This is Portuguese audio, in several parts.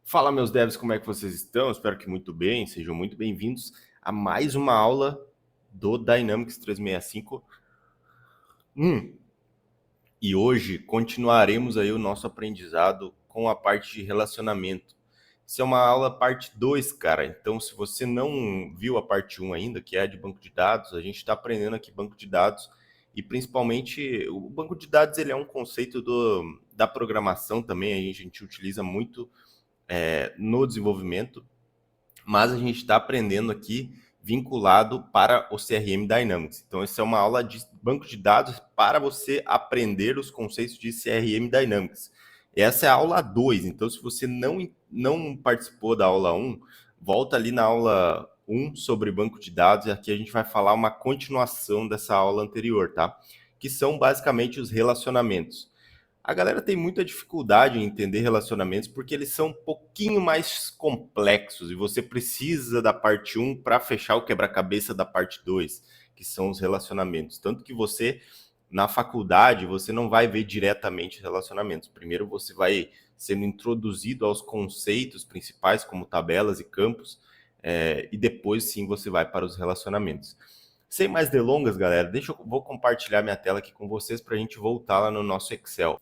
Fala, meus devs, como é que vocês estão? Espero que muito bem. Sejam muito bem-vindos a mais uma aula do Dynamics 365. E hoje continuaremos aí o nosso aprendizado com a parte de relacionamento. Isso é uma aula parte 2, cara. Então, se você não viu a parte 1 ainda, que é a de banco de dados, a gente está aprendendo aqui banco de dados e principalmente o banco de dados ele é um conceito da programação também, a gente utiliza muito no desenvolvimento, mas a gente está aprendendo aqui vinculado para o CRM Dynamics. Então, essa é uma aula de banco de dados para você aprender os conceitos de CRM Dynamics. Essa é a aula 2. Então, se você não participou da aula 1, volta ali na aula 1 sobre banco de dados, e aqui a gente vai falar uma continuação dessa aula anterior, tá? Que são basicamente os relacionamentos. A galera tem muita dificuldade em entender relacionamentos porque eles são um pouquinho mais complexos e você precisa da parte 1 para fechar o quebra-cabeça da parte 2, que são os relacionamentos. Tanto que você, na faculdade, você não vai ver diretamente relacionamentos. Primeiro você vai sendo introduzido aos conceitos principais, como tabelas e campos, e depois sim você vai para os relacionamentos. Sem mais delongas, galera, vou compartilhar minha tela aqui com vocês para a gente voltar lá no nosso Excel.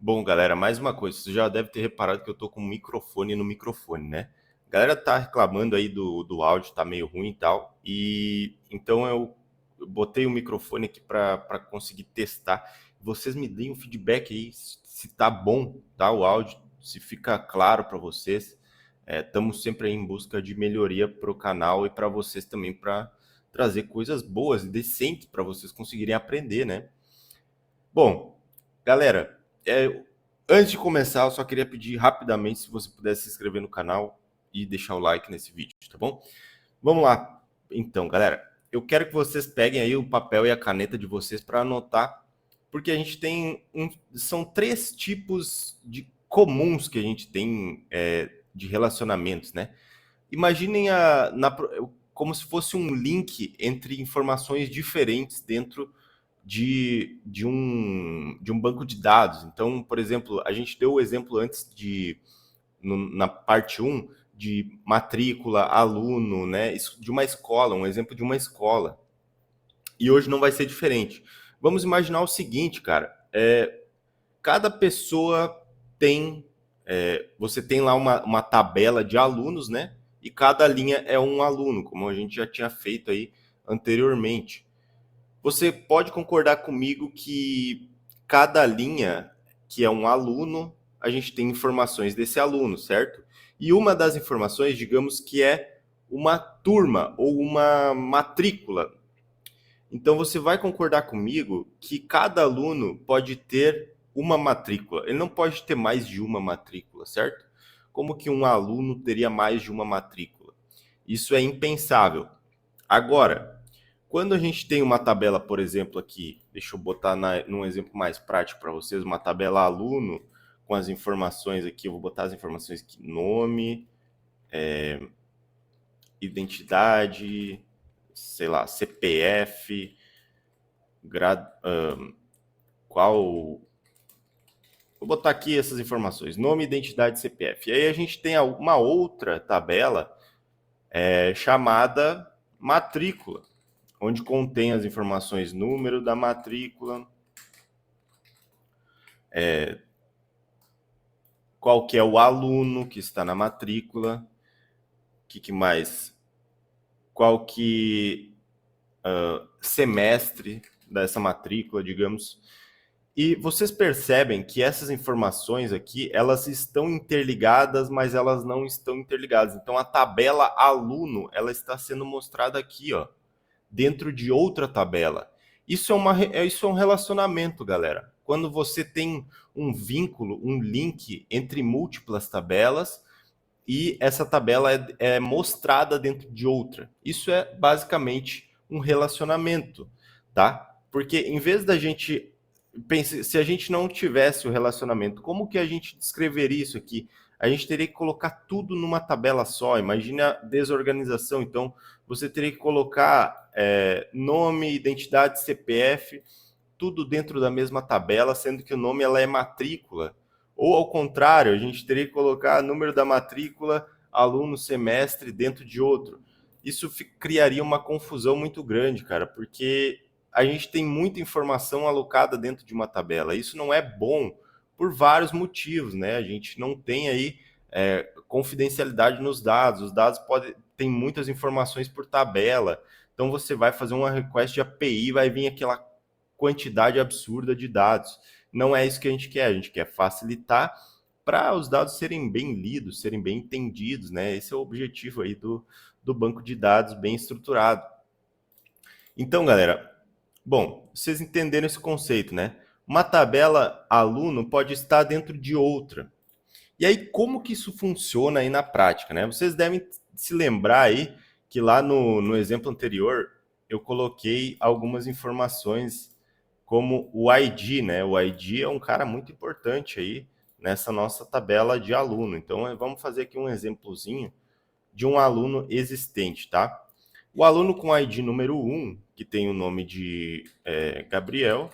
Bom, galera, mais uma coisa, você já deve ter reparado que eu tô com um microfone no microfone, né? A galera tá reclamando aí do áudio, tá meio ruim e tal, e então eu botei o microfone aqui para conseguir testar. Vocês me deem um feedback aí se tá bom, tá, o áudio, se fica claro para vocês. Estamos sempre aí em busca de melhoria para o canal e para vocês também, para trazer coisas boas e decentes para vocês conseguirem aprender, né? Bom, galera, antes de começar, eu só queria pedir rapidamente se você pudesse se inscrever no canal e deixar o like nesse vídeo, tá bom? Vamos lá. Então, galera, eu quero que vocês peguem aí o papel e a caneta de vocês para anotar, porque a gente tem são 3 tipos de comuns que a gente tem de relacionamentos, né? Imaginem como se fosse um link entre informações diferentes dentro de um banco de dados. Então, por exemplo, a gente deu o exemplo antes na parte 1, de matrícula, aluno, né? Isso, de uma escola, um exemplo de uma escola. E hoje não vai ser diferente. Vamos imaginar o seguinte, cara. Cada pessoa tem... você tem lá uma tabela de alunos, né? E cada linha é um aluno, como a gente já tinha feito aí anteriormente. Você pode concordar comigo que cada linha, que é um aluno, a gente tem informações desse aluno, certo? E uma das informações, digamos que é uma turma ou uma matrícula. Então você vai concordar comigo que cada aluno pode ter uma matrícula. Ele não pode ter mais de uma matrícula, certo? Como que um aluno teria mais de uma matrícula? Isso é impensável. Agora, quando a gente tem uma tabela, por exemplo, aqui, deixa eu botar num exemplo mais prático para vocês, uma tabela aluno com as informações aqui, eu vou botar as informações aqui, nome, identidade, sei lá, CPF, qual... Vou botar aqui essas informações, nome, identidade, CPF. E aí a gente tem uma outra tabela chamada matrícula, onde contém as informações número da matrícula, qual que é o aluno que está na matrícula, que mais? Qual que semestre dessa matrícula, digamos. E vocês percebem que essas informações aqui, elas estão interligadas, mas elas não estão interligadas. Então a tabela aluno, ela está sendo mostrada aqui, ó, dentro de outra tabela. Isso é um relacionamento, galera. Quando você tem um vínculo, um link entre múltiplas tabelas e essa tabela é mostrada dentro de outra. Isso é basicamente um relacionamento, tá? Porque em vez da gente se a gente não tivesse o relacionamento, como que a gente descreveria isso aqui? A gente teria que colocar tudo numa tabela só. Imagine a desorganização. Então, você teria que colocar nome, identidade, CPF, tudo dentro da mesma tabela, sendo que o nome ela é matrícula, Ou, ao contrário, a gente teria que colocar número da matrícula, aluno, semestre dentro de outro. Isso criaria uma confusão muito grande, cara, porque a gente tem muita informação alocada dentro de uma tabela. Isso não é bom por vários motivos, né? A gente não tem aí confidencialidade nos dados. Os dados tem muitas informações por tabela. Então você vai fazer uma request de API, vai vir aquela quantidade absurda de dados. Não é isso que a gente quer facilitar para os dados serem bem lidos, serem bem entendidos, né? Esse é o objetivo aí do banco de dados bem estruturado. Então, galera, bom, vocês entenderam esse conceito, né? Uma tabela aluno pode estar dentro de outra. E aí, como que isso funciona aí na prática, né? Vocês devem se lembrar aí que lá no exemplo anterior eu coloquei algumas informações como o ID, né? O ID é um cara muito importante aí nessa nossa tabela de aluno. Então, vamos fazer aqui um exemplozinho de um aluno existente, tá? O aluno com ID número 1, que tem o nome de Gabriel,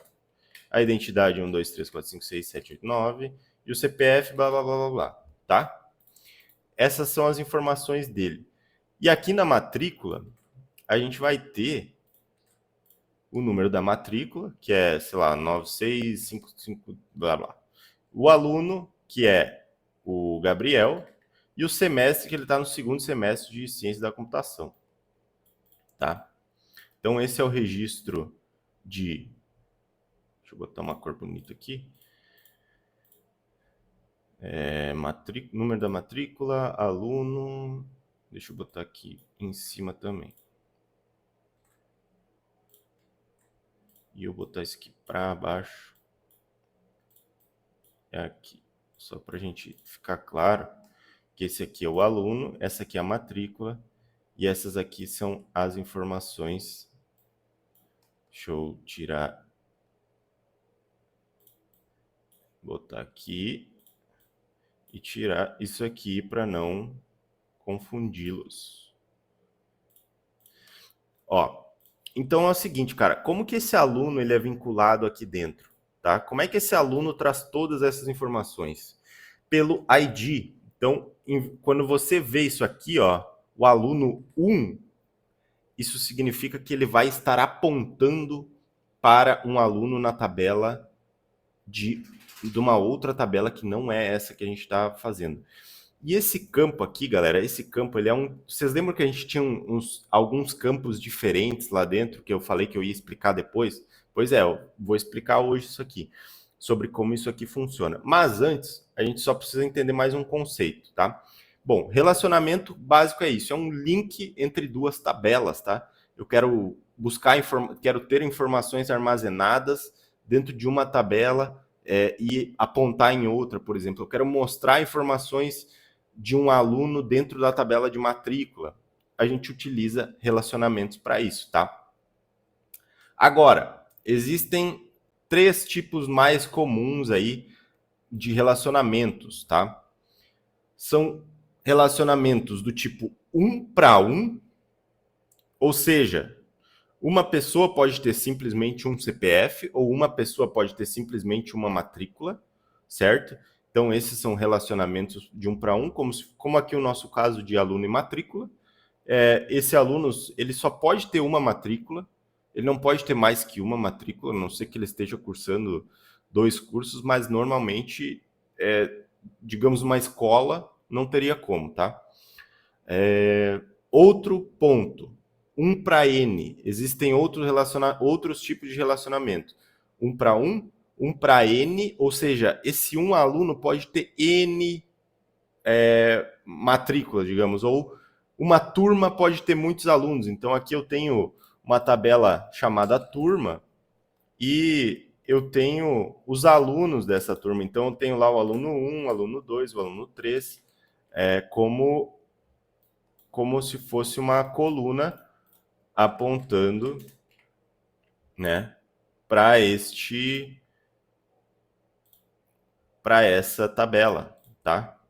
a identidade 1, 2, 3, 4, 5, 6, 7, 8, 9, e o CPF, blá, blá, blá, blá, blá, tá? Essas são as informações dele. E aqui na matrícula, a gente vai ter o número da matrícula, que é, sei lá, 9655, blá, blá. O aluno, que é o Gabriel, e o semestre, que ele está no segundo semestre de Ciência da Computação, tá? Então, esse é o registro de... Deixa eu botar uma cor bonita aqui. Número da matrícula, aluno... Deixa eu botar aqui em cima também. E eu botar isso aqui para baixo. É aqui. Só para a gente ficar claro que esse aqui é o aluno, essa aqui é a matrícula e essas aqui são as informações. Deixa eu tirar, botar aqui e tirar isso aqui para não confundi-los. Ó, então é o seguinte, cara, como que esse aluno ele é vinculado aqui dentro, tá? Como é que esse aluno traz todas essas informações? Pelo ID. Então, quando você vê isso aqui, ó, o aluno 1, isso significa que ele vai estar apontando para um aluno na tabela de uma outra tabela que não é essa que a gente está fazendo. E esse campo aqui, galera, esse campo ele é um... Vocês lembram que a gente tinha alguns campos diferentes lá dentro, que eu falei que eu ia explicar depois? Pois é, eu vou explicar hoje isso aqui, sobre como isso aqui funciona. Mas antes, a gente só precisa entender mais um conceito, tá? Bom, relacionamento básico é isso, é um link entre duas tabelas, tá? Eu quero quero ter informações armazenadas dentro de uma tabela e apontar em outra, por exemplo. Eu quero mostrar informações de um aluno dentro da tabela de matrícula. A gente utiliza relacionamentos para isso, tá? Agora, existem 3 tipos mais comuns aí de relacionamentos, tá? São relacionamentos do tipo 1 para 1, ou seja, uma pessoa pode ter simplesmente um CPF ou uma pessoa pode ter simplesmente uma matrícula, certo? Então, esses são relacionamentos de 1 para 1, como aqui o nosso caso de aluno e matrícula. Esse aluno ele só pode ter uma matrícula, ele não pode ter mais que uma matrícula, a não ser que ele esteja cursando 2 cursos, mas normalmente, digamos, uma escola não teria como, tá? Outro ponto, 1 para N. Existem outros tipos de relacionamento. 1 para 1, 1 para N, ou seja, esse um aluno pode ter N matrículas, digamos, ou uma turma pode ter muitos alunos. Então aqui eu tenho uma tabela chamada turma e eu tenho os alunos dessa turma. Então eu tenho lá o aluno 1, o aluno 2, o aluno 3, como se fosse uma coluna apontando, né, para essa tabela, tá?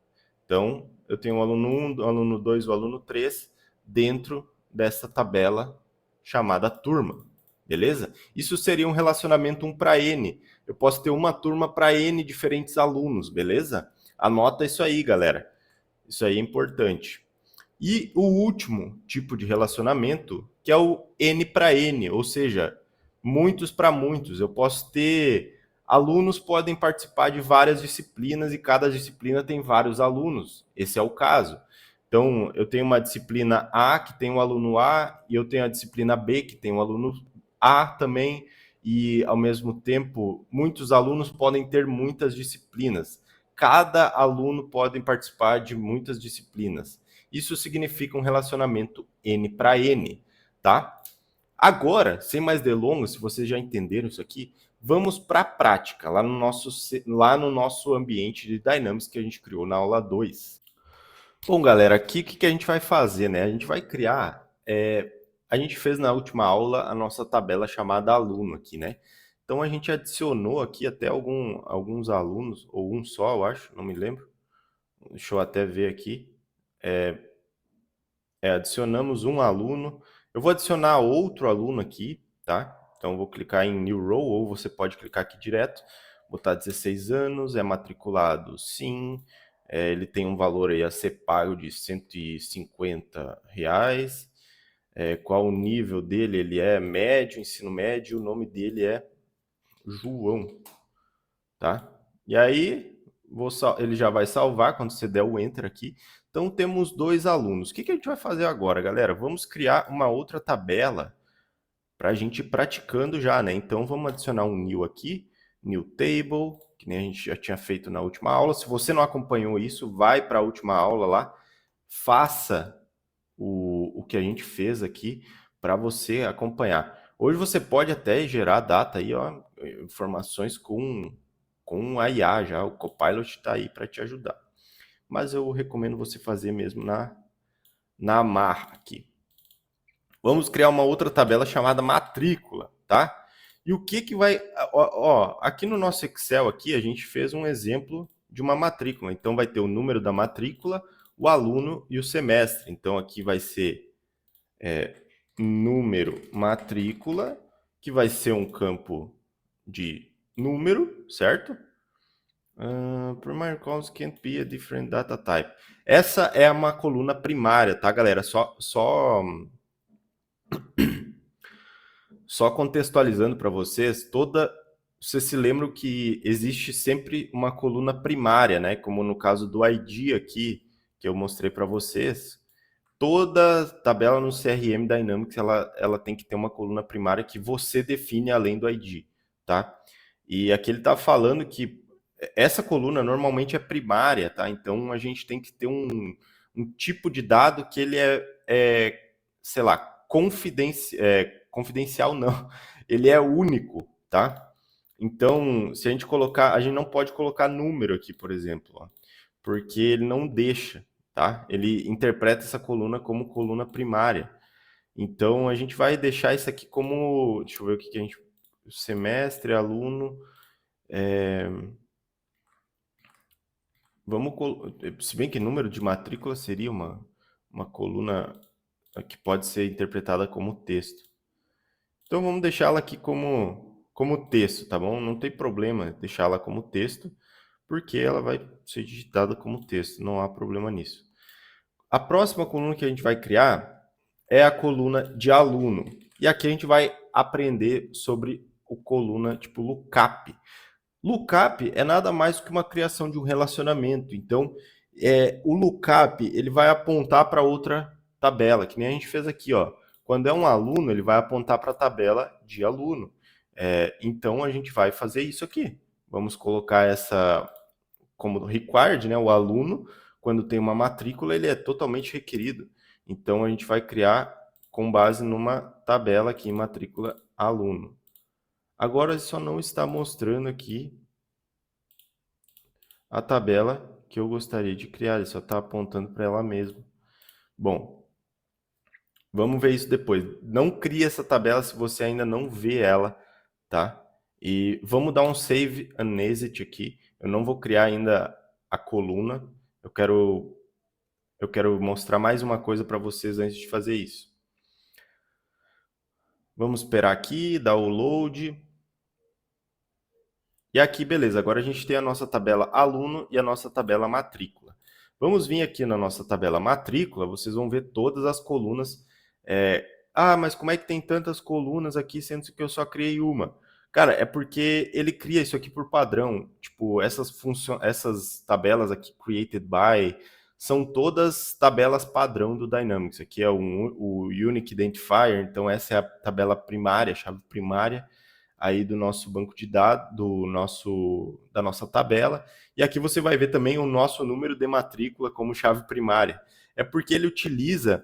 Então, eu tenho o aluno 1, o aluno 2, o aluno 3 dentro dessa tabela chamada turma. beleza? Isso seria um relacionamento 1 para N. Eu posso ter uma turma para N diferentes alunos, beleza? Anota isso aí, galera. Isso aí é importante. E o último tipo de relacionamento, que é o N para N, ou seja, muitos para muitos. Eu posso ter alunos podem participar de várias disciplinas e cada disciplina tem vários alunos. Esse é o caso. Então, eu tenho uma disciplina A que tem um aluno A e eu tenho a disciplina B que tem um aluno A também e ao mesmo tempo muitos alunos podem ter muitas disciplinas. Cada aluno pode participar de muitas disciplinas. Isso significa um relacionamento N para N, tá? Agora, sem mais delongas, se vocês já entenderam isso aqui, vamos para a prática, lá no nosso ambiente de Dynamics que a gente criou na aula 2. Bom, galera, aqui o que a gente vai fazer, né? A gente vai criar... a gente fez na última aula a nossa tabela chamada aluno aqui, né? Então, a gente adicionou aqui até alguns alunos, ou um só, eu acho, não me lembro. Deixa eu até ver aqui. Adicionamos um aluno. Eu vou adicionar outro aluno aqui, tá? Então, eu vou clicar em New Row, ou você pode clicar aqui direto, botar 16 anos, é matriculado, sim. Ele tem um valor aí a ser pago de R$ 150. Qual o nível dele? Ele é médio, ensino médio, o nome dele é João, tá? E aí, ele já vai salvar quando você der o Enter aqui. Então, temos 2 alunos. O que a gente vai fazer agora, galera? Vamos criar uma outra tabela para a gente ir praticando já, né? Então, vamos adicionar um New aqui, New Table, que nem a gente já tinha feito na última aula. Se você não acompanhou isso, vai para a última aula lá, faça o que a gente fez aqui para você acompanhar. Hoje você pode até gerar data aí, ó, informações com a IA já, o Copilot está aí para te ajudar. Mas eu recomendo você fazer mesmo na marra aqui. Vamos criar uma outra tabela chamada matrícula, tá? E o que vai... aqui no nosso Excel aqui, a gente fez um exemplo de uma matrícula. Então, vai ter o número da matrícula, o aluno e o semestre. Então, aqui vai ser número matrícula, que vai ser um campo de número, certo? Primary columns can't be a different data type. Essa é uma coluna primária, tá, galera? Só contextualizando para vocês, vocês se lembram que existe sempre uma coluna primária, né? Como no caso do ID aqui, que eu mostrei para vocês. Toda tabela no CRM Dynamics, ela tem que ter uma coluna primária que você define além do ID, tá? E aqui ele está falando que essa coluna normalmente é primária, tá? Então, a gente tem que ter um tipo de dado que ele sei lá, confidencial não, ele é único, tá? Então, se a gente colocar, a gente não pode colocar número aqui, por exemplo, ó, porque ele não deixa, tá? Ele interpreta essa coluna como coluna primária. Então, a gente vai deixar isso aqui como, deixa eu ver o que a gente, semestre, aluno, se bem que número de matrícula seria uma coluna que pode ser interpretada como texto. Então, vamos deixá-la aqui como texto, tá bom? Não tem problema deixá-la como texto, porque ela vai ser digitada como texto, não há problema nisso. A próxima coluna que a gente vai criar é a coluna de aluno. E aqui a gente vai aprender sobre o coluna tipo lookup. Lookup é nada mais que uma criação de um relacionamento. Então, o lookup ele vai apontar para outra tabela, que nem a gente fez aqui, ó. Quando é um aluno, ele vai apontar para a tabela de aluno. Então, a gente vai fazer isso aqui. Vamos colocar essa como required, né? O aluno, quando tem uma matrícula, ele é totalmente requerido. Então, a gente vai criar com base numa tabela aqui, matrícula aluno. Agora, ele só não está mostrando aqui a tabela que eu gostaria de criar, ele só está apontando para ela mesma. Bom, vamos ver isso depois. Não crie essa tabela se você ainda não vê ela, tá? E vamos dar um save and exit aqui. Eu não vou criar ainda a coluna. Eu quero mostrar mais uma coisa para vocês antes de fazer isso. Vamos esperar aqui, dar o load. E aqui, beleza, agora a gente tem a nossa tabela aluno e a nossa tabela matrícula. Vamos vir aqui na nossa tabela matrícula, vocês vão ver todas as colunas. Mas como é que tem tantas colunas aqui, sendo que eu só criei uma? Cara, é porque ele cria isso aqui por padrão. Tipo, essas tabelas aqui, created by, são todas tabelas padrão do Dynamics. Aqui é o Unique Identifier, então essa é a tabela primária, a chave primária aí do nosso banco de dados, da nossa tabela. E aqui você vai ver também o nosso número de matrícula como chave primária. É porque ele utiliza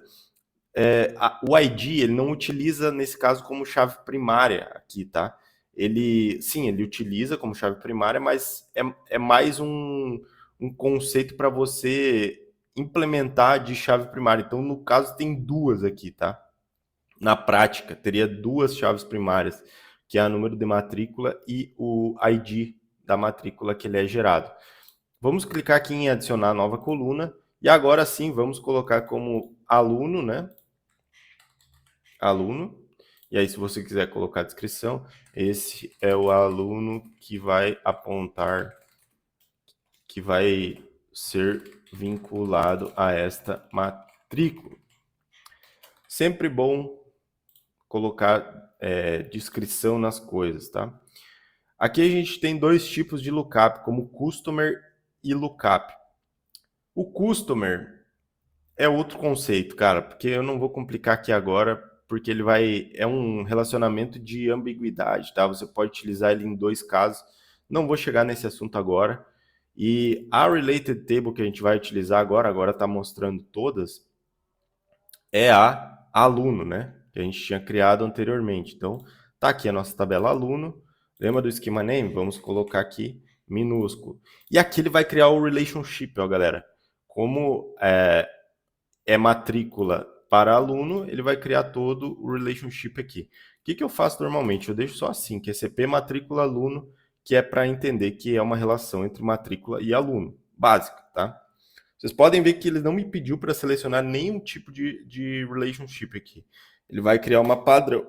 o ID, ele não utiliza nesse caso como chave primária aqui, tá? Ele utiliza como chave primária, mas é mais um conceito para você implementar de chave primária. Então, no caso, tem duas aqui, tá? Na prática, teria duas chaves primárias, que é o número de matrícula e o ID da matrícula que ele é gerado. Vamos clicar aqui em adicionar nova coluna, e agora sim vamos colocar como aluno, né? Aluno. E aí, se você quiser colocar a descrição, esse é o aluno que vai apontar, que vai ser vinculado a esta matrícula. Sempre bom colocar descrição nas coisas, tá? Aqui a gente tem dois tipos de lookup, como customer e lookup. O customer é outro conceito, cara, porque eu não vou complicar aqui agora, porque é um relacionamento de ambiguidade, tá? Você pode utilizar ele em dois casos. Não vou chegar nesse assunto agora. E a related table que a gente vai utilizar agora está mostrando todas, é a aluno, né? Que a gente tinha criado anteriormente. Então, tá aqui a nossa tabela aluno. Lembra do schema name? Vamos colocar aqui minúsculo. E aqui ele vai criar o relationship, ó, galera. Como é matrícula para aluno, ele vai criar todo o relationship aqui. O que eu faço normalmente? Eu deixo só assim, que é CP matrícula aluno, que é para entender que é uma relação entre matrícula e aluno. Básico, tá? Vocês podem ver que ele não me pediu para selecionar nenhum tipo de relationship aqui. Ele vai criar uma padrão,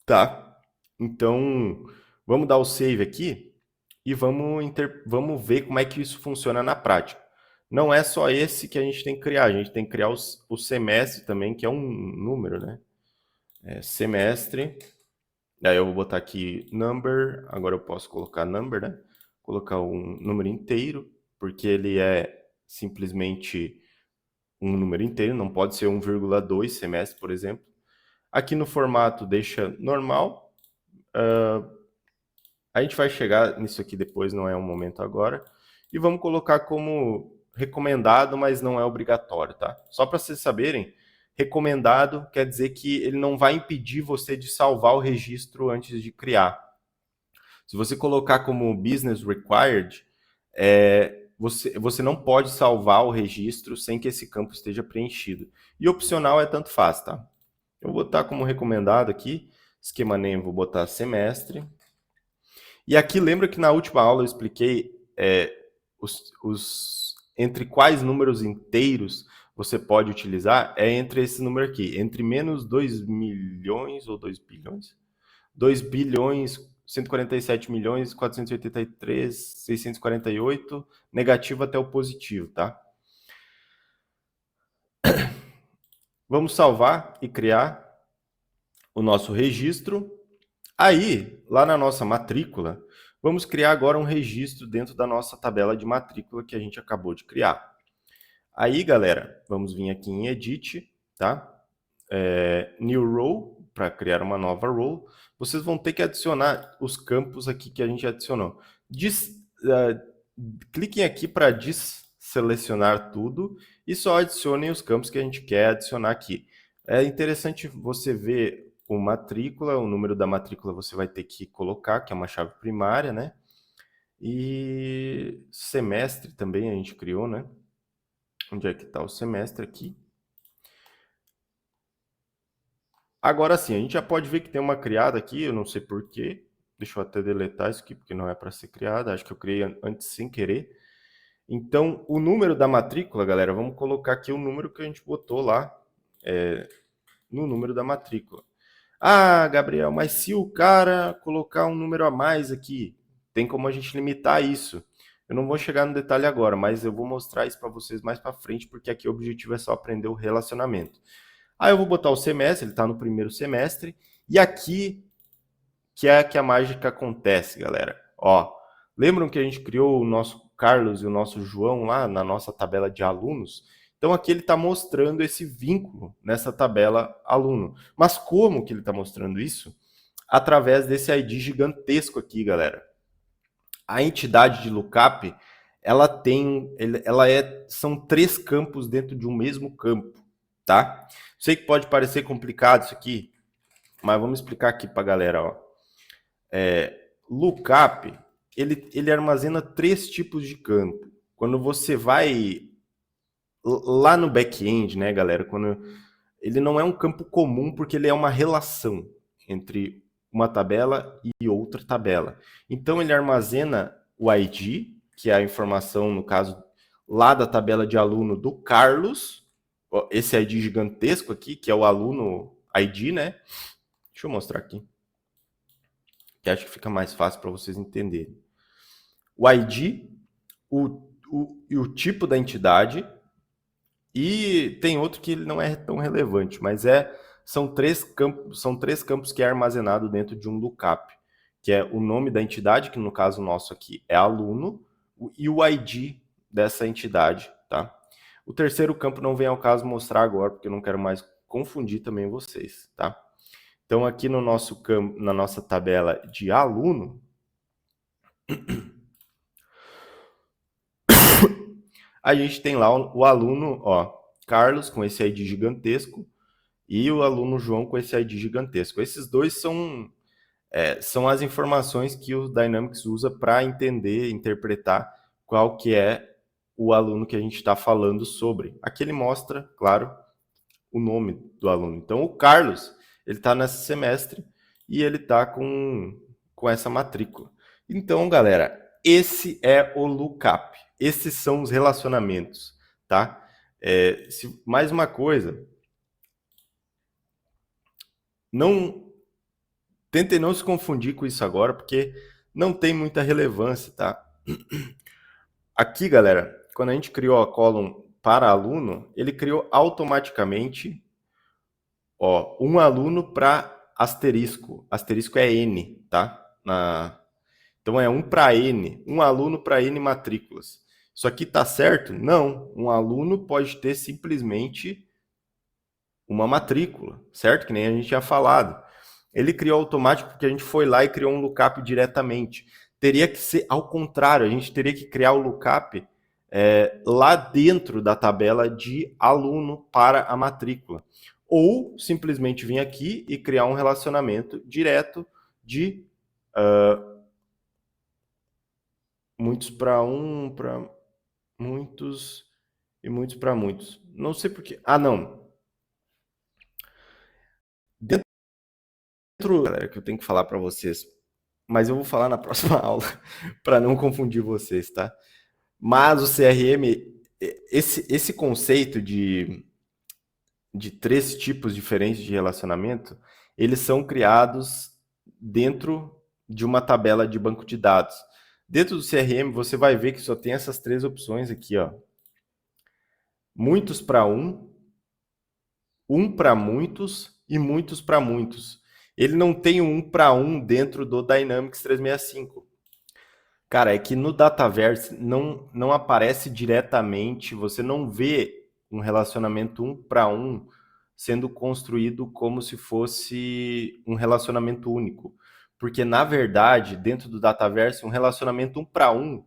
tá? Então, vamos dar o save aqui e vamos ver como é que isso funciona na prática. Não é só esse que a gente tem que criar, a gente tem que criar o semestre também, que é um número, né? Semestre. Aí eu vou botar aqui number, agora eu posso colocar number, né? Colocar um número inteiro, porque ele é simplesmente um número inteiro, não pode ser 1,2 semestre, por exemplo. Aqui no formato deixa normal. A gente vai chegar nisso aqui depois, não é um momento agora. E vamos colocar como recomendado, mas não é obrigatório, tá? Só para vocês saberem, recomendado quer dizer que ele não vai impedir você de salvar o registro antes de criar. Se você colocar como business required, você não pode salvar o registro sem que esse campo esteja preenchido. E opcional é tanto faz, tá? Eu vou botar como recomendado aqui, esquema name, vou botar semestre. E aqui lembra que na última aula eu expliquei entre quais números inteiros você pode utilizar? É entre esse número aqui, entre menos 2 milhões ou 2 bilhões? 2 bilhões, 147 milhões, 483, 648, negativo até o positivo, tá? Vamos salvar e criar o nosso registro. Aí, lá na nossa matrícula, vamos criar agora um registro dentro da nossa tabela de matrícula que a gente acabou de criar. Aí, galera, vamos vir aqui em Edit, tá? New Row, para criar uma nova row. Vocês vão ter que adicionar os campos aqui que a gente adicionou. Cliquem aqui para desselecionar tudo e só adicionem os campos que a gente quer adicionar aqui. É interessante você ver o matrícula, o número da matrícula você vai ter que colocar, que é uma chave primária, né? E semestre também a gente criou, né? Onde é que está o semestre aqui? Agora sim, a gente já pode ver que tem uma criada aqui, eu não sei porquê. Deixa eu até deletar isso aqui, porque não é para ser criada. Acho que eu criei antes sem querer. Então, o número da matrícula, galera, vamos colocar aqui o número que a gente botou lá no número da matrícula. Ah, Gabriel, mas se o cara colocar um número a mais aqui, tem como a gente limitar isso. Eu não vou chegar no detalhe agora, mas eu vou mostrar isso para vocês mais para frente, porque aqui o objetivo é só aprender o relacionamento. Aí eu vou botar o semestre, ele está no primeiro semestre, e aqui que é que a mágica acontece, galera. Ó, lembram que a gente criou o nosso Carlos e o nosso João lá na nossa tabela de alunos? Então aqui ele está mostrando esse vínculo nessa tabela aluno. Mas como que ele está mostrando isso? Através desse ID gigantesco aqui, galera. A entidade de lookup, ela tem, são 3 campos dentro de um mesmo campo, tá? Sei que pode parecer complicado isso aqui, mas vamos explicar aqui para a galera, ó. Lookup, ele armazena 3 tipos de campo. Quando você vai lá no back-end, né, galera, ele não é um campo comum porque ele é uma relação entre uma tabela e outra tabela. Então ele armazena o ID, que é a informação, no caso, lá da tabela de aluno do Carlos, esse ID gigantesco aqui, que é o aluno ID, né? Deixa eu mostrar aqui, que acho que fica mais fácil para vocês entenderem. O ID, e o tipo da entidade, e tem outro que ele não é tão relevante, mas são três campos que é armazenado dentro de um lookup, que é o nome da entidade, que no caso nosso aqui é aluno, e o ID dessa entidade, tá? O terceiro campo não vem ao caso mostrar agora, porque eu não quero mais confundir também vocês, tá? Então aqui no nosso campo, na nossa tabela de aluno, a gente tem lá o aluno, ó, Carlos com esse ID gigantesco e o aluno João com esse ID gigantesco. Esses dois são as informações que o Dynamics usa para entender, interpretar qual que é o aluno que a gente está falando sobre. Aqui ele mostra, claro, o nome do aluno. Então, o Carlos, ele está nesse semestre e ele está com essa matrícula. Então, galera, esse é o lookup. Esses são os relacionamentos, tá? Mais uma coisa, tentem não se confundir com isso agora, porque não tem muita relevância, tá? Aqui, galera, quando a gente criou a column para aluno, ele criou automaticamente, ó, um aluno para asterisco. Asterisco é N, tá? Então é 1 para N, um aluno para N matrículas. Isso aqui tá certo? Não. Um aluno pode ter simplesmente uma matrícula, certo? Que nem a gente tinha falado. Ele criou automático porque a gente foi lá e criou um lookup diretamente. Teria que ser ao contrário, a gente teria que criar o lookup lá dentro da tabela de aluno para a matrícula. Ou simplesmente vir aqui e criar um relacionamento direto de muitos para um, para muitos e muitos para muitos. Não sei porquê. Ah, não. Dentro, galera, que eu tenho que falar para vocês, mas eu vou falar na próxima aula para não confundir vocês, tá? Mas o CRM, esse conceito de 3 tipos diferentes de relacionamento, eles são criados dentro de uma tabela de banco de dados. Dentro do CRM, você vai ver que só tem essas 3 opções aqui, ó. Muitos para um para muitos e muitos para muitos. Ele não tem um para um dentro do Dynamics 365. Cara, é que no Dataverse não aparece diretamente, você não vê um relacionamento um para um sendo construído como se fosse um relacionamento único. Porque, na verdade, dentro do Dataverse, um relacionamento um para um,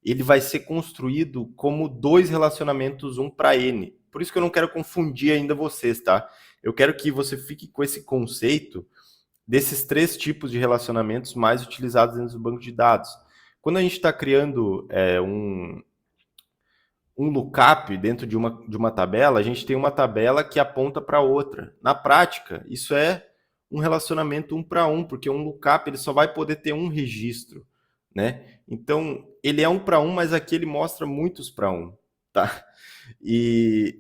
ele vai ser construído como 2 relacionamentos um para N. Por isso que eu não quero confundir ainda vocês, tá? Eu quero que você fique com esse conceito desses 3 tipos de relacionamentos mais utilizados dentro do banco de dados. Quando a gente está criando um lookup dentro de uma tabela, a gente tem uma tabela que aponta para outra. Na prática, isso é um relacionamento um para um, porque um lookup ele só vai poder ter um registro, né? Então, ele é um para um, mas aqui ele mostra muitos para um, tá?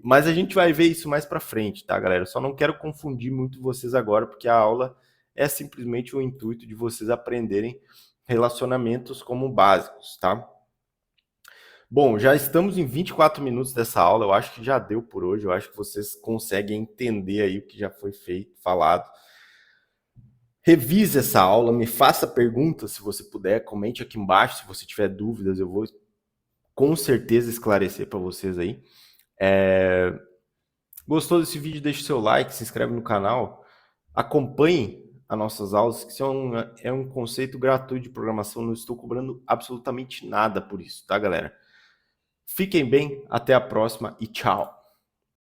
Mas a gente vai ver isso mais para frente, tá, galera? Eu só não quero confundir muito vocês agora, porque a aula é simplesmente o intuito de vocês aprenderem relacionamentos como básicos, tá? Bom, já estamos em 24 minutos dessa aula, eu acho que já deu por hoje, eu acho que vocês conseguem entender aí o que já foi feito, falado. Revise essa aula, me faça perguntas se você puder, comente aqui embaixo se você tiver dúvidas, eu vou com certeza esclarecer para vocês aí. Gostou desse vídeo? Deixe seu like, se inscreve no canal, acompanhe as nossas aulas, que é um conceito gratuito de programação, não estou cobrando absolutamente nada por isso, tá, galera? Fiquem bem, até a próxima e tchau!